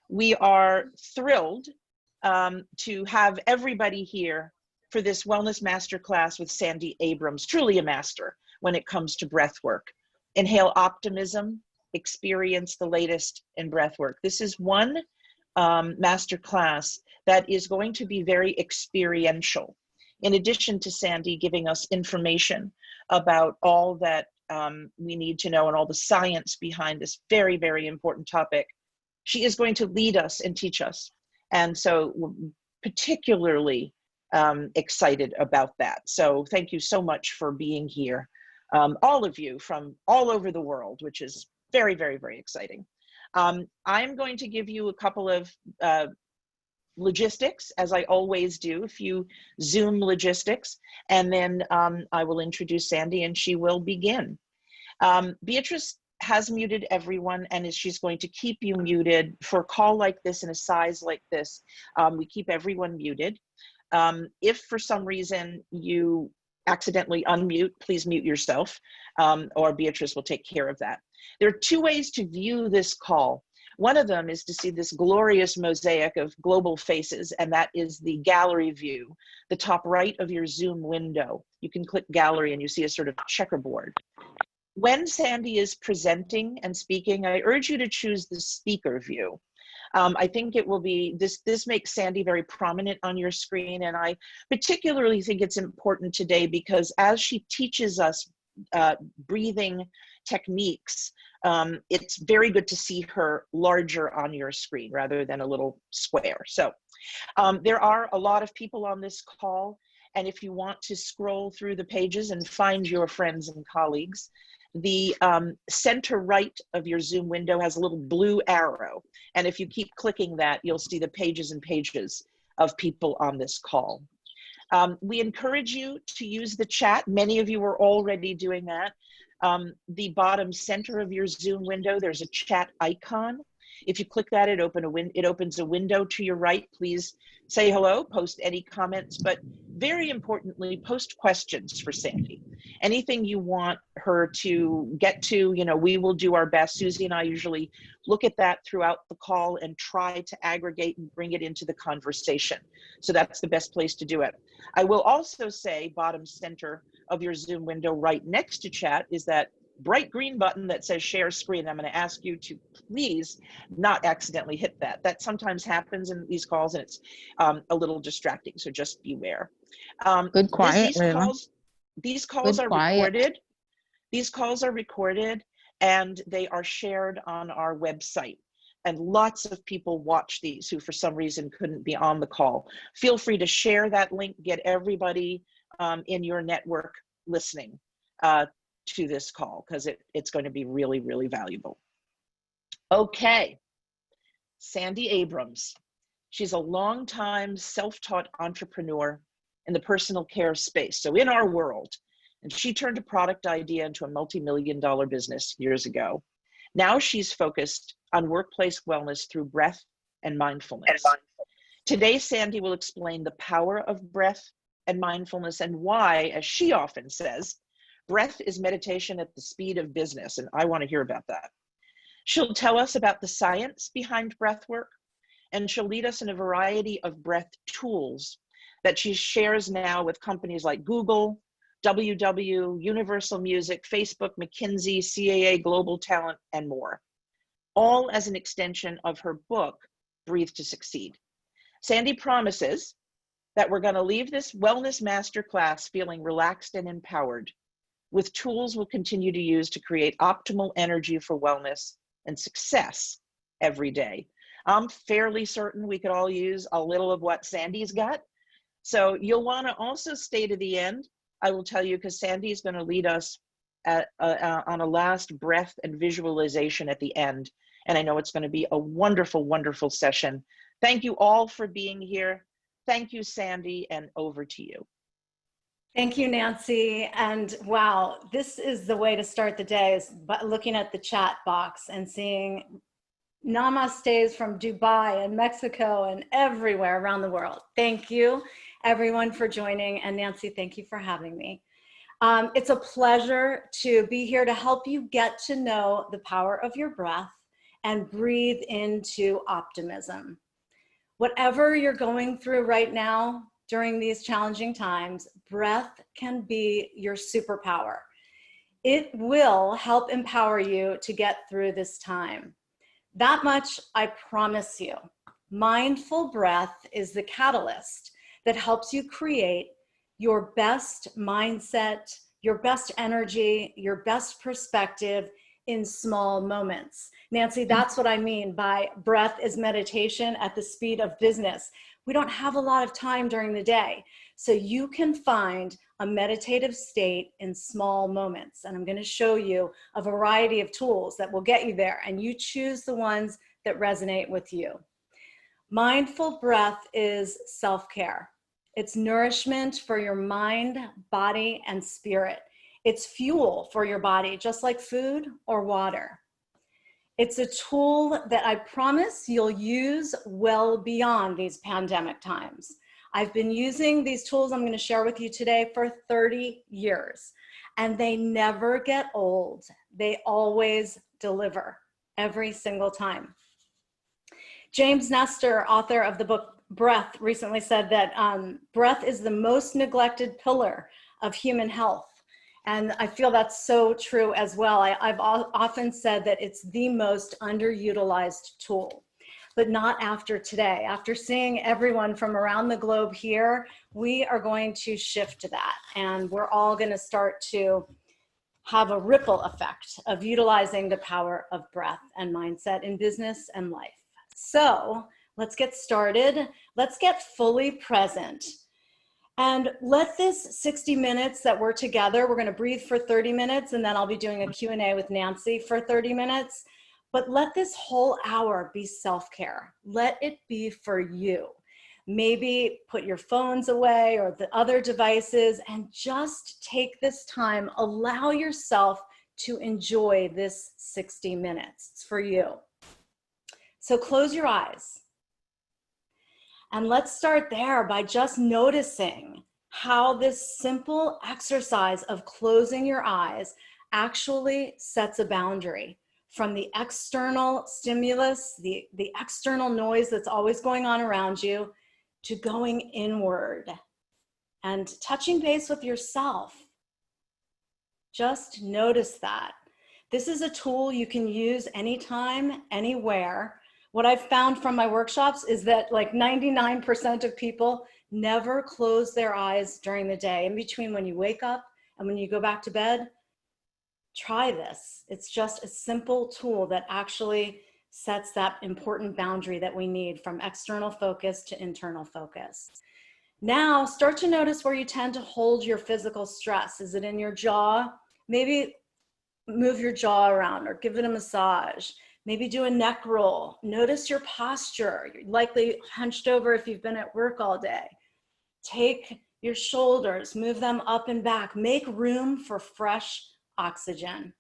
We are thrilled to have everybody here for this Wellness Masterclass with Sandy Abrams, truly a master when it comes to breath work. Inhale optimism, experience the latest in breath work. This is one masterclass that is going to be very experiential. In addition to Sandy giving us information about all that we need to know and all the science behind this very, very important topic, she is going to lead us and teach us. And so we're particularly excited about that. So thank you so much for being here. All of you from all over the world, which is very, very, very exciting. I'm going to give you a couple of logistics, as I always do, a few Zoom logistics, and then I will introduce Sandy and she will begin. Beatrice has muted everyone, and she's going to keep you muted for a call like this and a size like this. We keep everyone muted. If for some reason you accidentally unmute, please mute yourself, or Beatrice will take care of that. There are two ways to view this call. One of them is to see this glorious mosaic of global faces, and that is the gallery view, the top right of your Zoom window. You can click gallery and you see a sort of checkerboard. When Sandy is presenting and speaking, I urge you to choose the speaker view. I think it will be, this makes Sandy very prominent on your screen, and I particularly think it's important today because as she teaches us breathing techniques, it's very good to see her larger on your screen rather than a little square. So there are a lot of people on this call, and if you want to scroll through the pages and find your friends and colleagues, the center right of your Zoom window has a little blue arrow. And if you keep clicking that, you'll see the pages and pages of people on this call. We encourage you to use the chat. Many of you are already doing that. The bottom center of your Zoom window, there's a chat icon. If you click that, it opens a window to your right. Please say hello, post any comments, but very importantly, post questions for Sandy. Anything you want her to get to, we will do our best. Susie and I usually look at that throughout the call and try to aggregate and bring it into the conversation. So that's the best place to do it. I will also say bottom center of your Zoom window right next to chat is that bright green button that says share screen. I'm going to ask you to please not accidentally hit that. That sometimes happens in these calls and it's a little distracting, so just beware. Good quiet. These calls are recorded. These calls are recorded and they are shared on our website. And lots of people watch these who for some reason couldn't be on the call. Feel free to share that link, get everybody in your network listening to this call because it's going to be really, really valuable. Okay, Sandy Abrams. She's a longtime self-taught entrepreneur in the personal care space, so in our world. And she turned a product idea into a multi-million-dollar business years ago. Now she's focused on workplace wellness through breath and mindfulness. Today, Sandy will explain the power of breath and mindfulness and why, as she often says, breath is meditation at the speed of business, and I want to hear about that. She'll tell us about the science behind breath work, and she'll lead us in a variety of breath tools that she shares now with companies like Google, WW, Universal Music, Facebook, McKinsey, CAA, Global Talent, and more, all as an extension of her book, Breathe to Succeed. Sandy promises that we're going to leave this wellness masterclass feeling relaxed and empowered with tools we'll continue to use to create optimal energy for wellness and success every day. I'm fairly certain we could all use a little of what Sandy's got. So you'll want to also stay to the end. I will tell you because Sandy is going to lead us on a last breath and visualization at the end. And I know it's going to be a wonderful, wonderful session. Thank you all for being here. Thank you, Sandy, and over to you. Thank you, Nancy. And wow, this is the way to start the day, is looking at the chat box and seeing namastes from Dubai and Mexico and everywhere around the world. Thank you, everyone, for joining. And Nancy, thank you for having me. It's a pleasure to be here to help you get to know the power of your breath and breathe into optimism. Whatever you're going through right now during these challenging times, breath can be your superpower. It will help empower you to get through this time. That much I promise you. Mindful breath is the catalyst that helps you create your best mindset, your best energy, your best perspective in small moments. Nancy, that's what I mean by breath is meditation at the speed of business. We don't have a lot of time during the day, so you can find a meditative state in small moments. And I'm going to show you a variety of tools that will get you there, and you choose the ones that resonate with you. Mindful breath is self-care. It's nourishment for your mind, body, and spirit. It's fuel for your body, just like food or water. It's a tool that I promise you'll use well beyond these pandemic times. I've been using these tools I'm going to share with you today for 30 years, and they never get old. They always deliver every single time. James Nestor, author of the book Breath, recently said that breath is the most neglected pillar of human health. And I feel that's so true as well. I've often said that it's the most underutilized tool, but not after today. After seeing everyone from around the globe here, we are going to shift to that. And we're all going to start to have a ripple effect of utilizing the power of breath and mindset in business and life. So let's get started. Let's get fully present. And let this 60 minutes that we're together, we're going to breathe for 30 minutes, and then I'll be doing a Q&A with Nancy for 30 minutes. But let this whole hour be self-care. Let it be for you. Maybe put your phones away or the other devices and just take this time. Allow yourself to enjoy this 60 minutes. It's for you. So close your eyes. And let's start there by just noticing how this simple exercise of closing your eyes actually sets a boundary from the external stimulus, the external noise that's always going on around you, to going inward and touching base with yourself. Just notice that. This is a tool you can use anytime, anywhere. What I've found from my workshops is that like 99% of people never close their eyes during the day. In between when you wake up and when you go back to bed, try this. It's just a simple tool that actually sets that important boundary that we need from external focus to internal focus. Now start to notice where you tend to hold your physical stress. Is it in your jaw? Maybe move your jaw around or give it a massage. Maybe do a neck roll. Notice your posture. You're likely hunched over if you've been at work all day. Take your shoulders, move them up and back. Make room for fresh oxygen.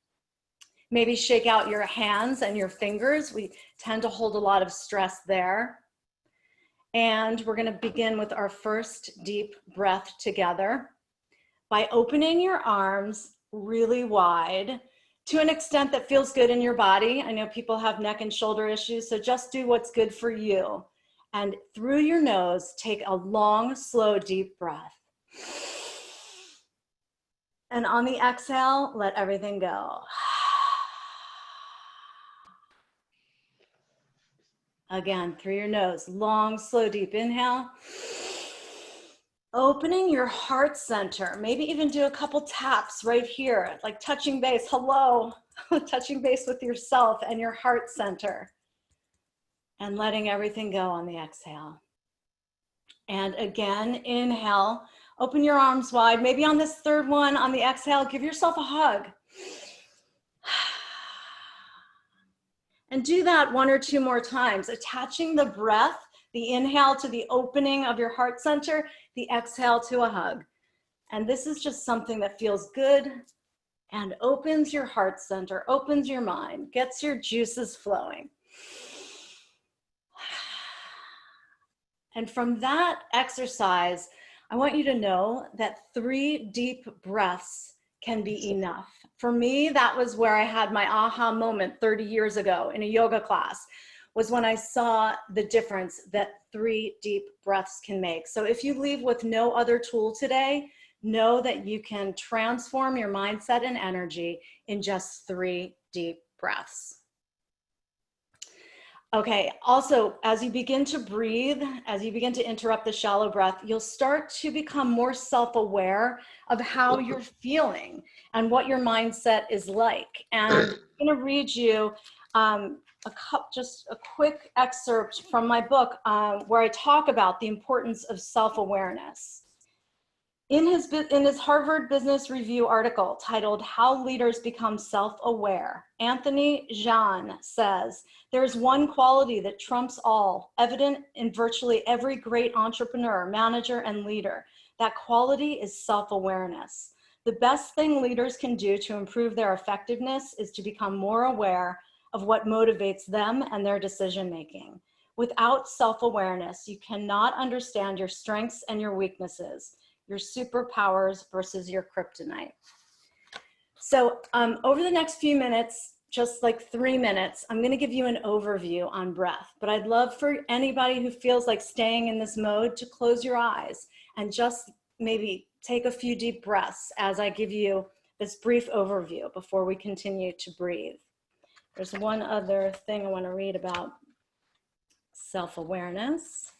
Maybe shake out your hands and your fingers. We tend to hold a lot of stress there. And we're going to begin with our first deep breath together by opening your arms really wide to an extent that feels good in your body. I know people have neck and shoulder issues, so just do what's good for you. And through your nose, take a long, slow, deep breath. And on the exhale, let everything go. Again, through your nose, long, slow, deep inhale. Opening your heart center, maybe even do a couple taps right here, like touching base, hello, touching base with yourself and your heart center. And letting everything go on the exhale. And again, inhale, open your arms wide. Maybe on this third one, on the exhale, give yourself a hug. And do that one or two more times, attaching the breath, the inhale to the opening of your heart center, the exhale to a hug. And this is just something that feels good and opens your heart center, opens your mind, gets your juices flowing. And from that exercise, I want you to know that 3 deep breaths can be enough. For me, that was where I had my aha moment 30 years ago in a yoga class, was when I saw the difference that 3 deep breaths can make. So if you leave with no other tool today, know that you can transform your mindset and energy in just 3 deep breaths. Okay, also, as you begin to breathe, as you begin to interrupt the shallow breath, you'll start to become more self-aware of how you're feeling and what your mindset is like. And I'm gonna read you just a quick excerpt from my book where I talk about the importance of self-awareness. In his Harvard Business Review article titled "How Leaders Become Self-Aware," Anthony Jean says, "There's one quality that trumps all, evident in virtually every great entrepreneur, manager, and leader. That quality is self-awareness. The best thing leaders can do to improve their effectiveness is to become more aware of what motivates them and their decision-making. Without self-awareness, you cannot understand your strengths and your weaknesses, your superpowers versus your kryptonite." So over the next few minutes, just like 3 minutes, I'm gonna give you an overview on breath, but I'd love for anybody who feels like staying in this mode to close your eyes and just maybe take a few deep breaths as I give you this brief overview before we continue to breathe. There's one other thing I wanna read about self-awareness.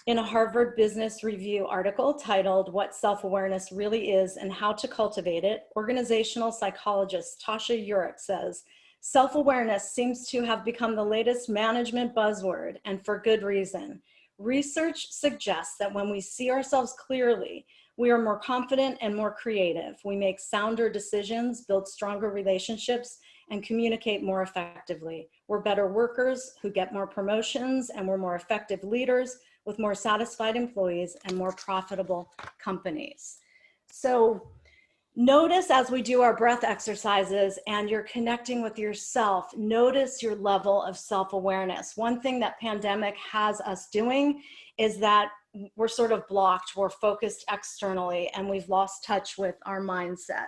In a Harvard Business Review article titled "What Self-Awareness Really Is and How to Cultivate It," organizational psychologist Tasha Eurich says, "Self-awareness seems to have become the latest management buzzword, and for good reason. Research suggests that when we see ourselves clearly, we are more confident and more creative. We make sounder decisions, build stronger relationships, and communicate more effectively. We're better workers who get more promotions, and we're more effective leaders with more satisfied employees and more profitable companies." So notice as we do our breath exercises and you're connecting with yourself, notice your level of self-awareness. One thing that pandemic has us doing is that we're sort of blocked, we're focused externally, and we've lost touch with our mindset.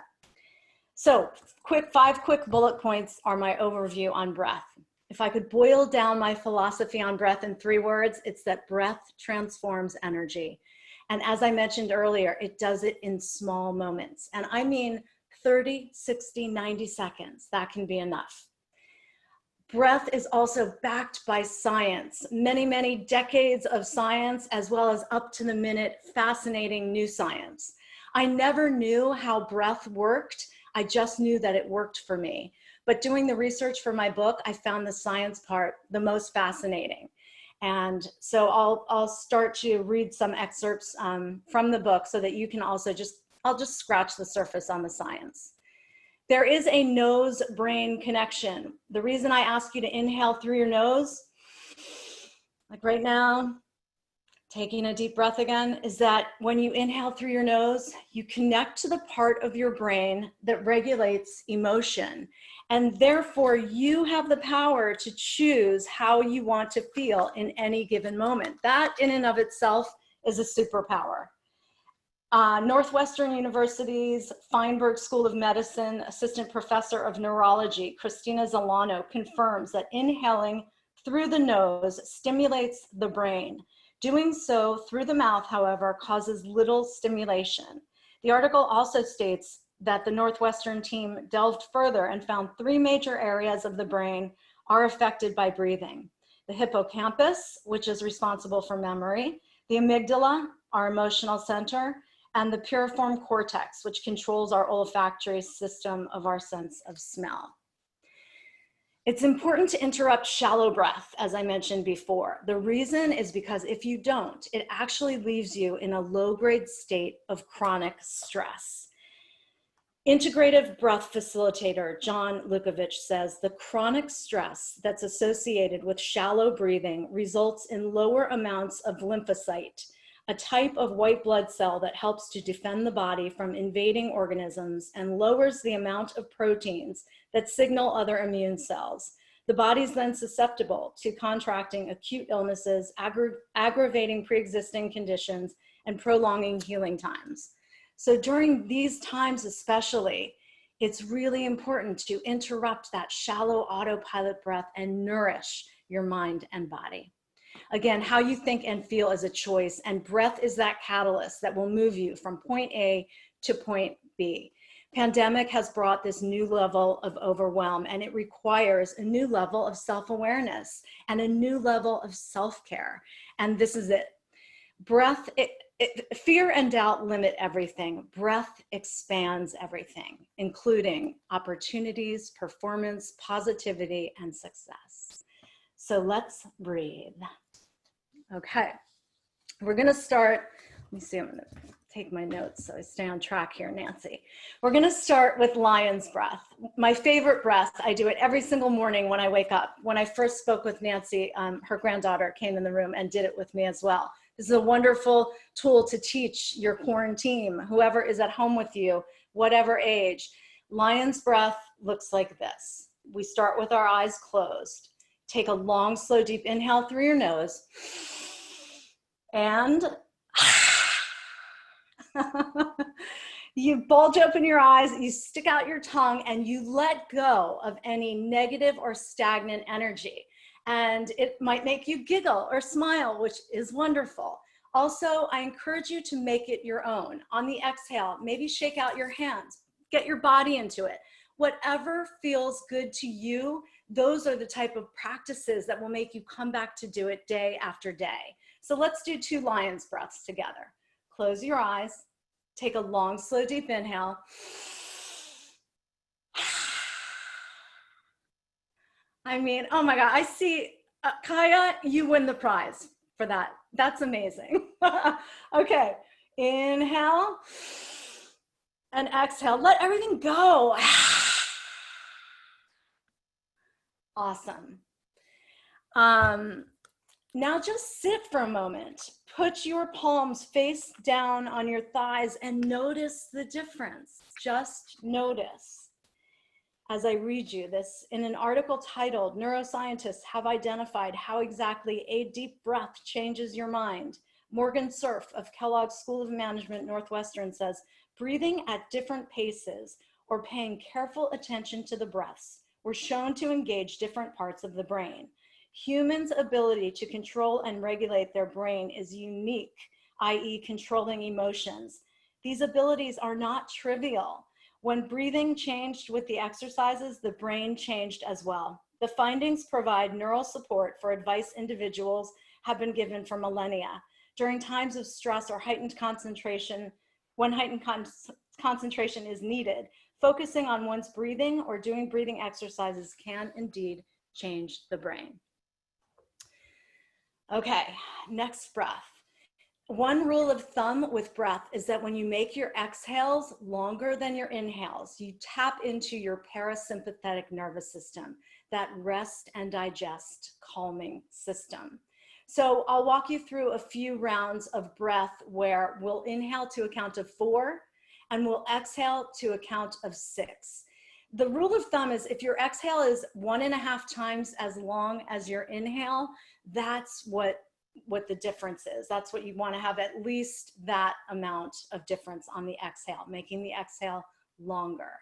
So 5 quick bullet points are my overview on breath. If I could boil down my philosophy on breath in 3 words, it's that breath transforms energy. And as I mentioned earlier, it does it in small moments. And I mean 30, 60, 90 seconds, that can be enough. Breath is also backed by science, many, many decades of science, as well as up to the minute, fascinating new science. I never knew how breath worked. I just knew that it worked for me. But doing the research for my book, I found the science part the most fascinating. And so I'll start to read some excerpts from the book so that you can also I'll just scratch the surface on the science. There is a nose-brain connection. The reason I ask you to inhale through your nose, like right now, taking a deep breath again, is that when you inhale through your nose, you connect to the part of your brain that regulates emotion. And therefore, you have the power to choose how you want to feel in any given moment. That in and of itself is a superpower. Northwestern University's Feinberg School of Medicine assistant professor of neurology, Christina Zolano, confirms that inhaling through the nose stimulates the brain. Doing so through the mouth, however, causes little stimulation. The article also states that the Northwestern team delved further and found 3 major areas of the brain are affected by breathing: the hippocampus, which is responsible for memory, the amygdala, our emotional center, and the piriform cortex, which controls our olfactory system of our sense of smell. It's important to interrupt shallow breath, as I mentioned before. The reason is because if you don't, it actually leaves you in a low-grade state of chronic stress. Integrative breath facilitator John Lukovich says the chronic stress that's associated with shallow breathing results in lower amounts of lymphocyte, a type of white blood cell that helps to defend the body from invading organisms and lowers the amount of proteins that signal other immune cells. The body's then susceptible to contracting acute illnesses, aggravating pre-existing conditions, and prolonging healing times. So during these times especially, it's really important to interrupt that shallow autopilot breath and nourish your mind and body. Again, how you think and feel is a choice, and breath is that catalyst that will move you from point A to point B. Pandemic has brought this new level of overwhelm, and it requires a new level of self-awareness and a new level of self-care. And this is it. Breath, fear and doubt limit everything. Breath expands everything, including opportunities, performance, positivity, and success. So let's breathe. Okay, we're gonna start, let me see, I'm gonna take my notes so I stay on track here, Nancy. We're gonna start with lion's breath. My favorite breath. I do it every single morning when I wake up. When I first spoke with Nancy, her granddaughter came in the room and did it with me as well. This is a wonderful tool to teach your core team, whoever is at home with you, whatever age. Lion's breath looks like this. We start with our eyes closed. Take a long, slow, deep inhale through your nose. And you bulge open your eyes, you stick out your tongue, and you let go of any negative or stagnant energy. And it might make you giggle or smile, which is wonderful. Also, I encourage you to make it your own. On the exhale, maybe shake out your hands, get your body into it. Whatever feels good to you, those are the type of practices that will make you come back to do it day after day. So let's do 2 lion's breaths together. Close your eyes, take a long, slow, deep inhale. I mean, oh my God, I see, Kaya, you win the prize for that. That's amazing. Okay, inhale and exhale. Let everything go. Awesome. Now just sit for a moment. Put your palms face down on your thighs and notice the difference. Just notice. As I read you this, in an article titled, "Neuroscientists Have Identified How Exactly a Deep Breath Changes Your Mind," Morgan Cerf of Kellogg's School of Management Northwestern says, breathing at different paces or paying careful attention to the breaths were shown to engage different parts of the brain. Humans' ability to control and regulate their brain is unique, i.e. controlling emotions. These abilities are not trivial. When breathing changed with the exercises, the brain changed as well. The findings provide neural support for advice individuals have been given for millennia. During times of stress or heightened concentration, when heightened concentration is needed, focusing on one's breathing or doing breathing exercises can indeed change the brain. Okay, next breath. One rule of thumb with breath is that when you make your exhales longer than your inhales, you tap into your parasympathetic nervous system, that rest and digest calming system. So I'll walk you through a few rounds of breath where we'll inhale to a count of 4 and we'll exhale to a count of 6. The rule of thumb is if your exhale is 1.5 times as long as your inhale, that's what the difference is. That's what you want to have, at least that amount of difference on the exhale, making the exhale longer.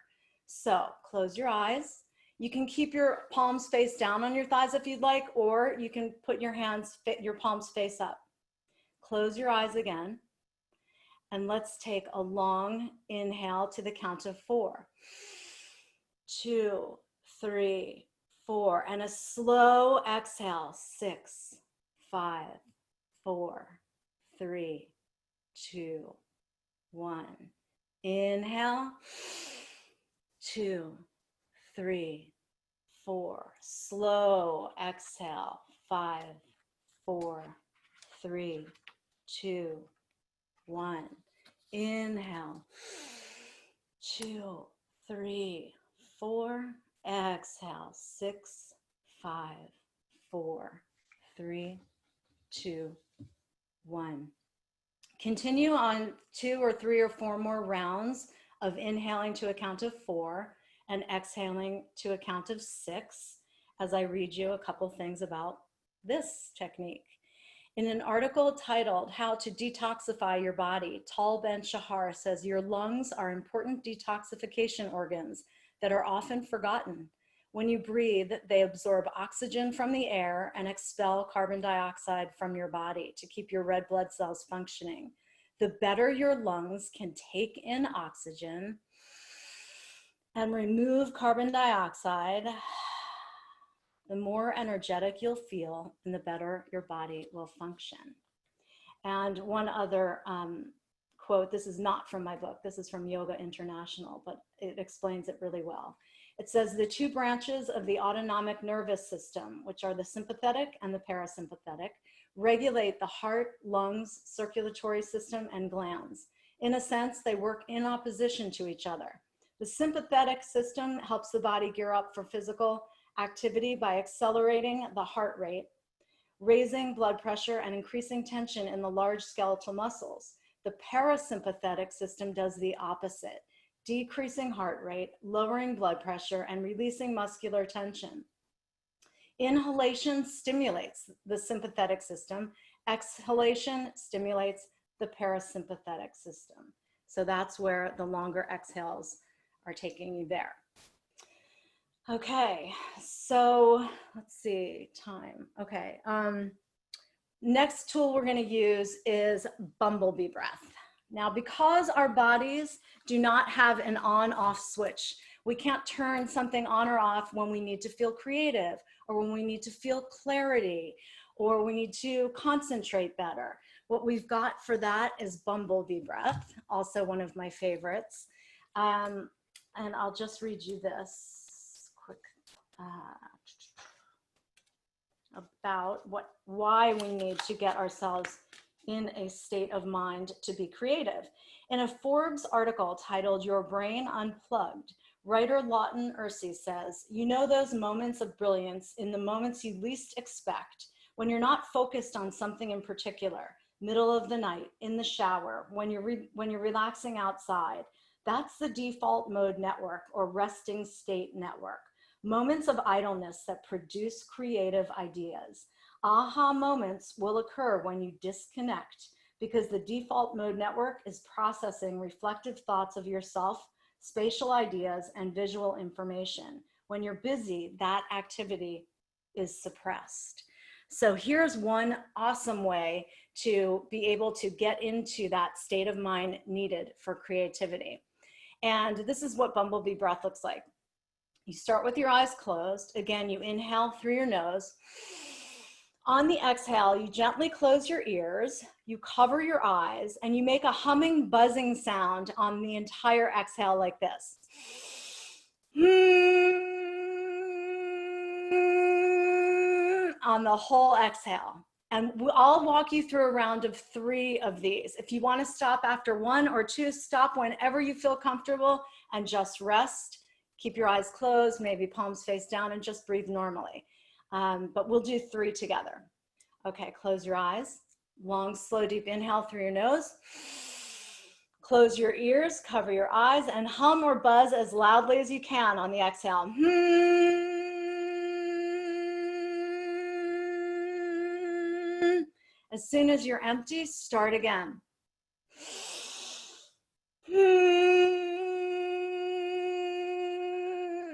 So close your eyes. You can keep your palms face down on your thighs if you'd like, or you can put your palms face up. Close your eyes again. And let's take a long inhale to the count of 4. 2, 3, 4, and a slow exhale. 6, 5, 4, 3, 2, 1. Inhale. 2, 3, 4. Slow exhale. 5, 4, 3, 2, 1. Inhale. 2, 3, 4. Exhale. 6, 5, 4, 3, 2, 1. Continue on 2 or 3 or 4 more rounds of inhaling to a count of 4 and exhaling to a count of 6 as I read you a couple things about this technique. In an article titled How to Detoxify Your Body, Tal Ben-Shahar says your lungs are important detoxification organs that are often forgotten. When you breathe, they absorb oxygen from the air and expel carbon dioxide from your body to keep your red blood cells functioning. The better your lungs can take in oxygen and remove carbon dioxide, the more energetic you'll feel and the better your body will function. And one other quote, this is not from my book, this is from Yoga International, but it explains it really well. It says the two branches of the autonomic nervous system, which are the sympathetic and the parasympathetic, regulate the heart, lungs, circulatory system, and glands. In a sense, they work in opposition to each other. The sympathetic system helps the body gear up for physical activity by accelerating the heart rate, raising blood pressure, and increasing tension in the large skeletal muscles. The parasympathetic system does the opposite, decreasing heart rate, lowering blood pressure, and releasing muscular tension. Inhalation stimulates the sympathetic system. Exhalation stimulates the parasympathetic system. So that's where the longer exhales are taking you there. Okay, so let's see, time. Okay, next tool we're going to use is Bumblebee Breath. Now, because our bodies do not have an on-off switch, we can't turn something on or off when we need to feel creative, or when we need to feel clarity, or we need to concentrate better. What we've got for that is Bumblebee Breath, also one of my favorites. And I'll just read you this quick about why we need to get ourselves in a state of mind to be creative. In a Forbes article titled Your Brain Unplugged, writer Lawton Ursey says, you know those moments of brilliance in the moments you least expect, when you're not focused on something in particular, middle of the night, in the shower, when you're relaxing outside. That's the default mode network or resting state network. Moments of idleness that produce creative ideas. Aha moments will occur when you disconnect, because the default mode network is processing reflective thoughts of yourself, spatial ideas, and visual information. When you're busy, that activity is suppressed. So here's one awesome way to be able to get into that state of mind needed for creativity. And this is what Bumblebee Breath looks like. You start with your eyes closed. Again, you inhale through your nose. On the exhale, you gently close your ears, you cover your eyes, and you make a humming, buzzing sound on the entire exhale like this. On the whole exhale. And I'll walk you through a round of 3 of these. If you want to stop after 1 or 2, stop whenever you feel comfortable and just rest. Keep your eyes closed, maybe palms face down, and just breathe normally. But we'll do 3 together. Okay, close your eyes. Long, slow, deep inhale through your nose. Close your ears, cover your eyes, and hum or buzz as loudly as you can on the exhale. As soon as you're empty, start again.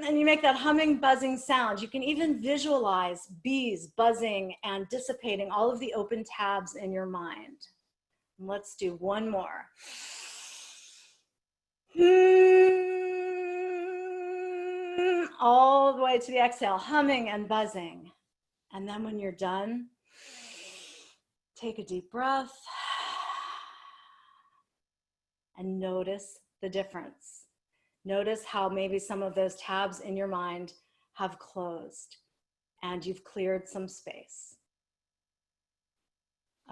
And you make that humming, buzzing sound. You can even visualize bees buzzing and dissipating all of the open tabs in your mind. Let's do one more. All the way to the exhale, humming and buzzing. And then when you're done, take a deep breath and notice the difference. Notice how maybe some of those tabs in your mind have closed and you've cleared some space.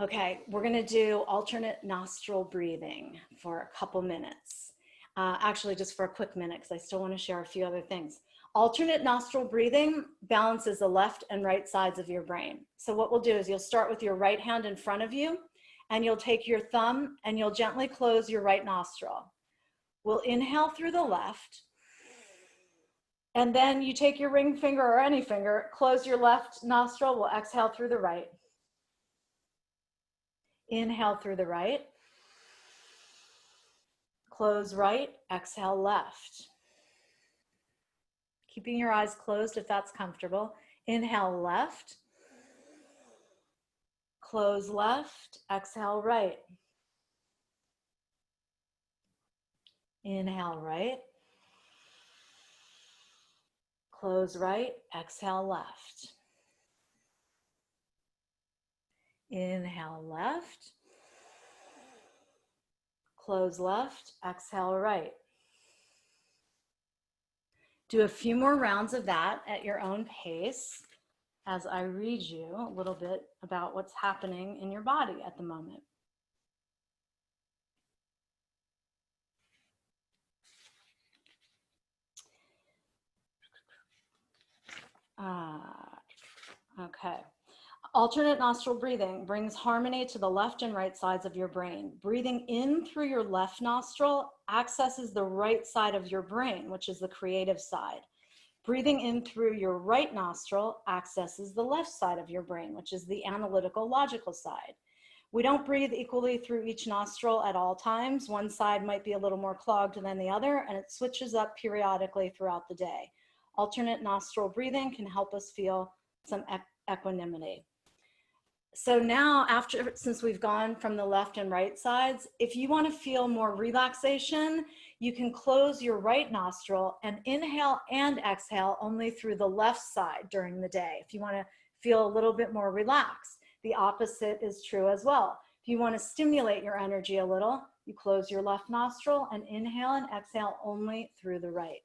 Okay, we're gonna do alternate nostril breathing for a couple minutes. Actually, just for a quick minute, because I still want to share a few other things. Alternate nostril breathing balances the left and right sides of your brain. So what we'll do is you'll start with your right hand in front of you, and you'll take your thumb and you'll gently close your right nostril. We'll inhale through the left, and then you take your ring finger or any finger, close your left nostril, we'll exhale through the right. Inhale through the right. Close right, exhale left. Keeping your eyes closed if that's comfortable. Inhale left. Close left, exhale right. Inhale right. Close right, exhale left. Inhale left. Close left, exhale right. Do a few more rounds of that at your own pace as I read you a little bit about what's happening in your body at the moment. Okay. Alternate nostril breathing brings harmony to the left and right sides of your brain. Breathing in through your left nostril accesses the right side of your brain, which is the creative side. Breathing in through your right nostril accesses the left side of your brain, which is the analytical, logical side. We don't breathe equally through each nostril at all times. One side might be a little more clogged than the other, and it switches up periodically throughout the day. Alternate nostril breathing can help us feel some equanimity. So now, since we've gone from the left and right sides, if you want to feel more relaxation, you can close your right nostril and inhale and exhale only through the left side during the day. If you want to feel a little bit more relaxed, the opposite is true as well. If you want to stimulate your energy a little, you close your left nostril and inhale and exhale only through the right.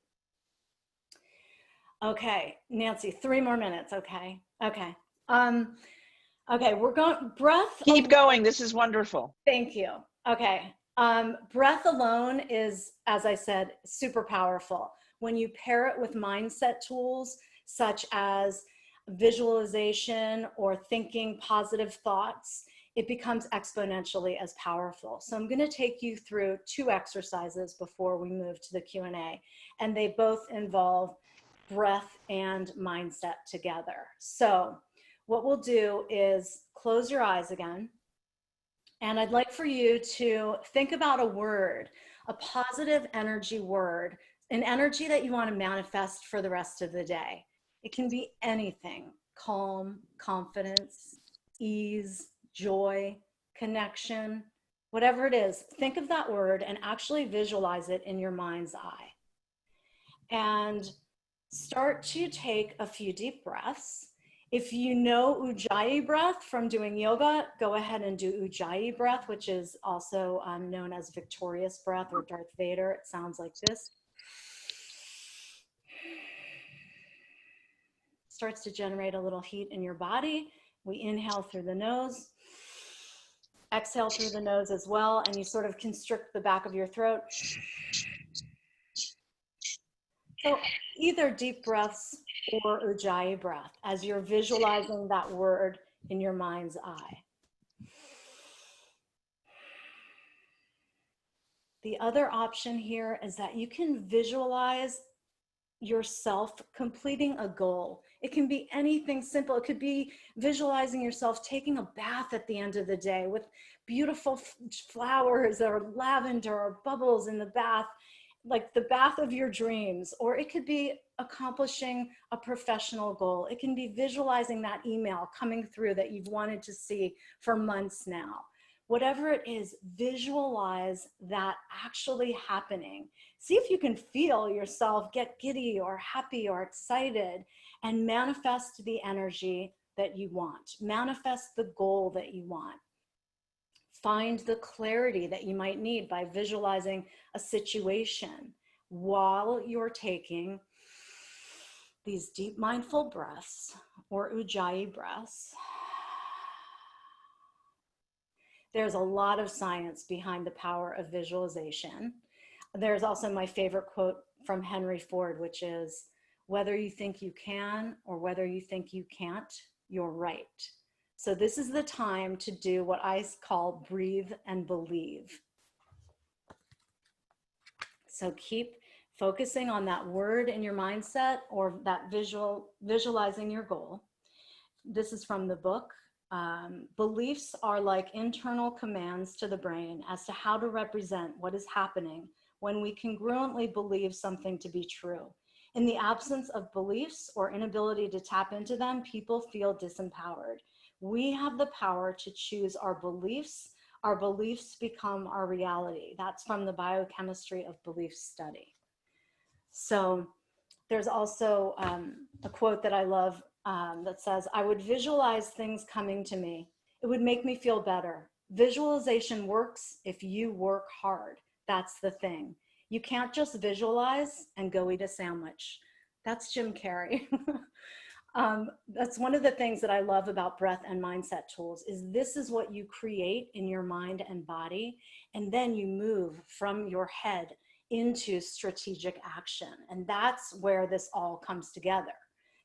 Okay, Nancy, 3 more minutes, okay? Okay. Okay, we're going, breath. Keep going, this is wonderful. Thank you. Okay, breath alone is, as I said, super powerful. When you pair it with mindset tools, such as visualization or thinking positive thoughts, it becomes exponentially as powerful. So I'm gonna take you through 2 exercises before we move to the Q&A, and they both involve breath and mindset together. So what we'll do is close your eyes again. And I'd like for you to think about a word, a positive energy word, an energy that you want to manifest for the rest of the day. It can be anything: calm, confidence, ease, joy, connection, whatever it is. Think of that word and actually visualize it in your mind's eye. And start to take a few deep breaths. If you know Ujjayi breath from doing yoga, go ahead and do Ujjayi breath, which is also known as victorious breath or Darth Vader. It sounds like this. Starts to generate a little heat in your body. We inhale through the nose, exhale through the nose as well, and you sort of constrict the back of your throat. So either deep breaths or Ujjayi breath as you're visualizing that word in your mind's eye. The other option here is that you can visualize yourself completing a goal. It can be anything simple. It could be visualizing yourself taking a bath at the end of the day with beautiful flowers or lavender or bubbles in the bath, like the bath of your dreams. Or it could be accomplishing a professional goal. It can be visualizing that email coming through that you've wanted to see for months now. Whatever it is, visualize that actually happening. See if you can feel yourself get giddy or happy or excited, and manifest the energy that you want. Manifest the goal that you want. Find the clarity that you might need by visualizing a situation while you're taking these deep mindful breaths or Ujjayi breaths. There's a lot of science behind the power of visualization. There's also my favorite quote from Henry Ford, which is, "Whether you think you can or whether you think you can't, you're right." So this is the time to do what I call breathe and believe. So keep focusing on that word in your mindset or that visualizing your goal. This is from the book, Beliefs are like internal commands to the brain as to how to represent what is happening when we congruently believe something to be true. In the absence of beliefs or inability to tap into them, people feel disempowered. We have the power to choose our beliefs. Our beliefs become our reality. That's from the biochemistry of belief study. So there's also a quote that I love that says, I would visualize things coming to me. It would make me feel better. Visualization works if you work hard. That's the thing. You can't just visualize and go eat a sandwich. That's Jim Carrey. That's one of the things that I love about breath and mindset tools is this is what you create in your mind and body. And then you move from your head into strategic action. And that's where this all comes together.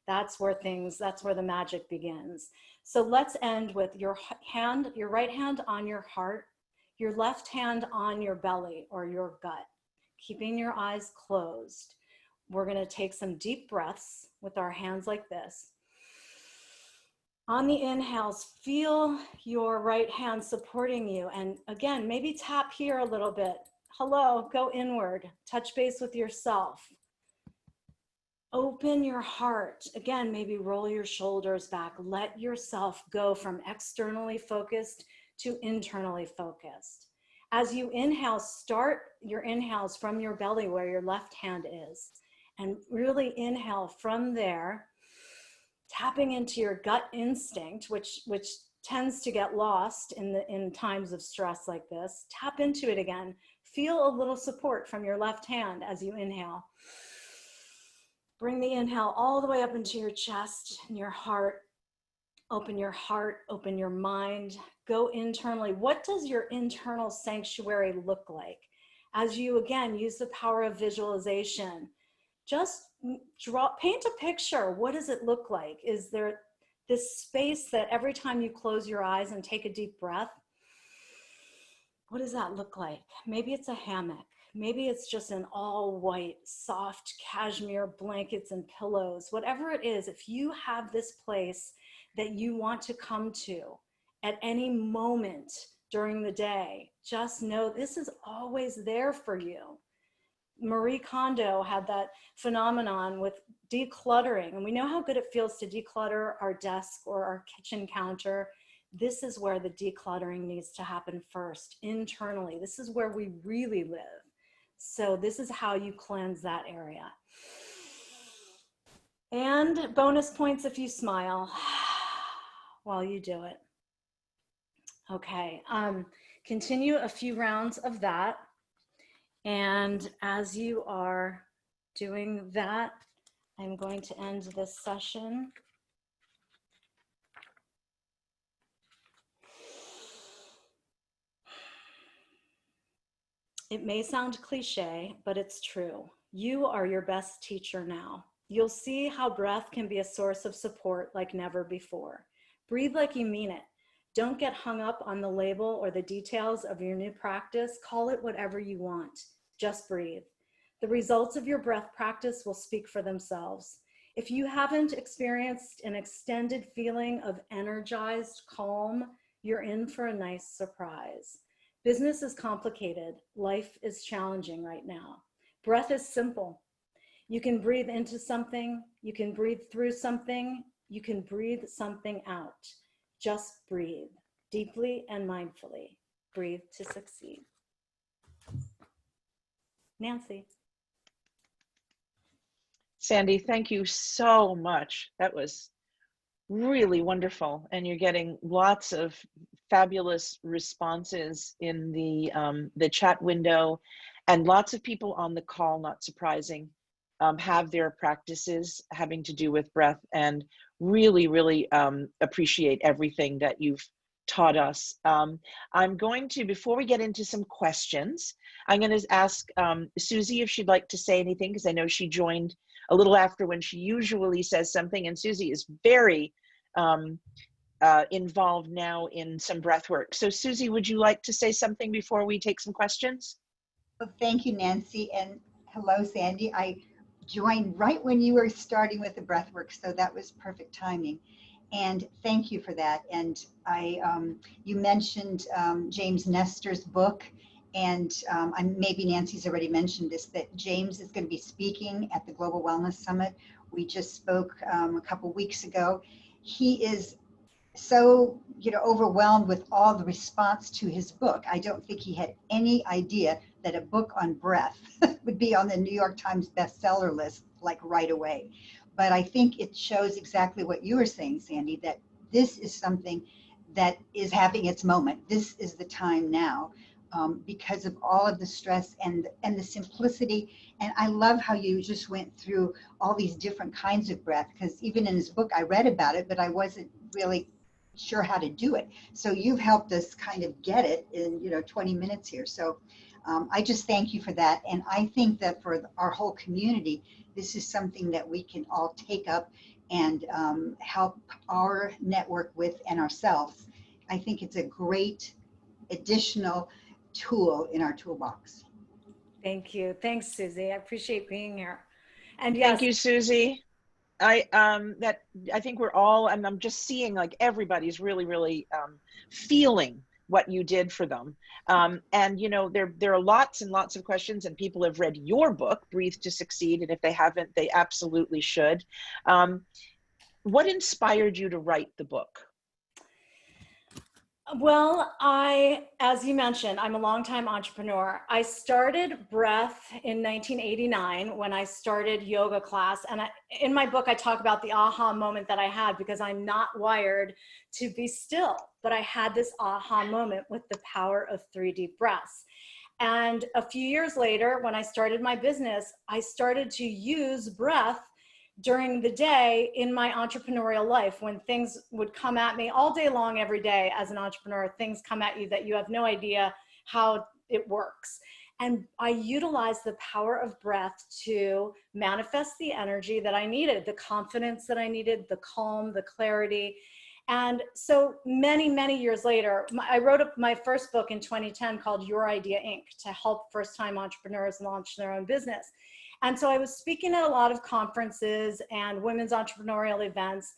That's where the magic begins. So let's end with your right hand on your heart, your left hand on your belly or your gut, keeping your eyes closed. We're going to take some deep breaths with our hands like this. On the inhales, feel your right hand supporting you. And again, maybe tap here a little bit. Hello, go inward, touch base with yourself. Open your heart. Again, maybe roll your shoulders back. Let yourself go from externally focused to internally focused. As you inhale, start your inhales from your belly where your left hand is. And really inhale from there, tapping into your gut instinct, which tends to get lost in times of stress like this. Tap into it again. Feel a little support from your left hand as you inhale. Bring the inhale all the way up into your chest and your heart. Open your heart, open your mind, go internally. What does your internal sanctuary look like? As you, again, use the power of visualization, just paint a picture. What does it look like? Is there this space that every time you close your eyes and take a deep breath, what does that look like? Maybe it's a hammock. Maybe it's just an all white, soft cashmere blankets and pillows. Whatever it is, if you have this place that you want to come to at any moment during the day, just know this is always there for you. Marie Kondo had that phenomenon with decluttering, and we know how good it feels to declutter our desk or our kitchen counter. This is where the decluttering needs to happen first, internally. This is where we really live. So this is how you cleanse that area. And bonus points if you smile while you do it. Okay, continue a few rounds of that. And as you are doing that, I'm going to end this session. It may sound cliche, but it's true. You are your best teacher now. You'll see how breath can be a source of support like never before. Breathe like you mean it. Don't get hung up on the label or the details of your new practice. Call it whatever you want. Just breathe. The results of your breath practice will speak for themselves. If you haven't experienced an extended feeling of energized calm, you're in for a nice surprise. Business is complicated. Life is challenging right now. Breath is simple. You can breathe into something. You can breathe through something. You can breathe something out. Just breathe deeply and mindfully. Breathe to succeed. Nancy. Sandy, thank you so much. That was really wonderful. And you're getting lots of fabulous responses in the chat window, and lots of people on the call, not surprising, have their practices having to do with breath, and really appreciate everything that you've taught us. I'm going to, before we get into some questions, I'm going to ask Susie if she'd like to say anything, because I know she joined a little after when she usually says something, and Susie is very involved now in some breath work. So Susie, would you like to say something before we take some questions? Well, thank you, Nancy, and hello, Sandy. I joined right when you were starting with the breath work, so that was perfect timing. And thank you for that. And you mentioned James Nestor's book, and maybe Nancy's already mentioned this, that James is going to be speaking at the Global Wellness Summit. We just spoke a couple weeks ago. He is so overwhelmed with all the response to his book. I don't think he had any idea that a book on breath would be on the New York Times bestseller list like right away. But I think it shows exactly what you were saying, Sandy, that this is something that is having its moment. This is the time now, because of all of the stress and the simplicity. And I love how you just went through all these different kinds of breath, because even in his book, I read about it, but I wasn't really sure how to do it. So you've helped us kind of get it in 20 minutes here. So I just thank you for that. And I think that for our whole community, this is something that we can all take up and help our network with and ourselves. I think it's a great additional tool in our toolbox. Thank you. Thanks, Susie. I appreciate being here. And yes, thank you, Susie. I think we're all, and I'm just seeing like everybody's really feeling what you did for them. And there are lots and lots of questions, and people have read your book, Breathe to Succeed, and if they haven't, they absolutely should. What inspired you to write the book? Well, as you mentioned, I'm a longtime entrepreneur. I started breath in 1989 when I started yoga class. And in my book, I talk about the aha moment that I had, because I'm not wired to be still, but I had this aha moment with the power of 3 deep breaths. And a few years later, when I started my business, I started to use breath during the day in my entrepreneurial life, when things would come at me all day long, every day as an entrepreneur, things come at you that you have no idea how it works. And I utilized the power of breath to manifest the energy that I needed, the confidence that I needed, the calm, the clarity. And so many years later, I wrote my first book in 2010 called Your Idea Inc. to help first-time entrepreneurs launch their own business. And so I was speaking at a lot of conferences and women's entrepreneurial events.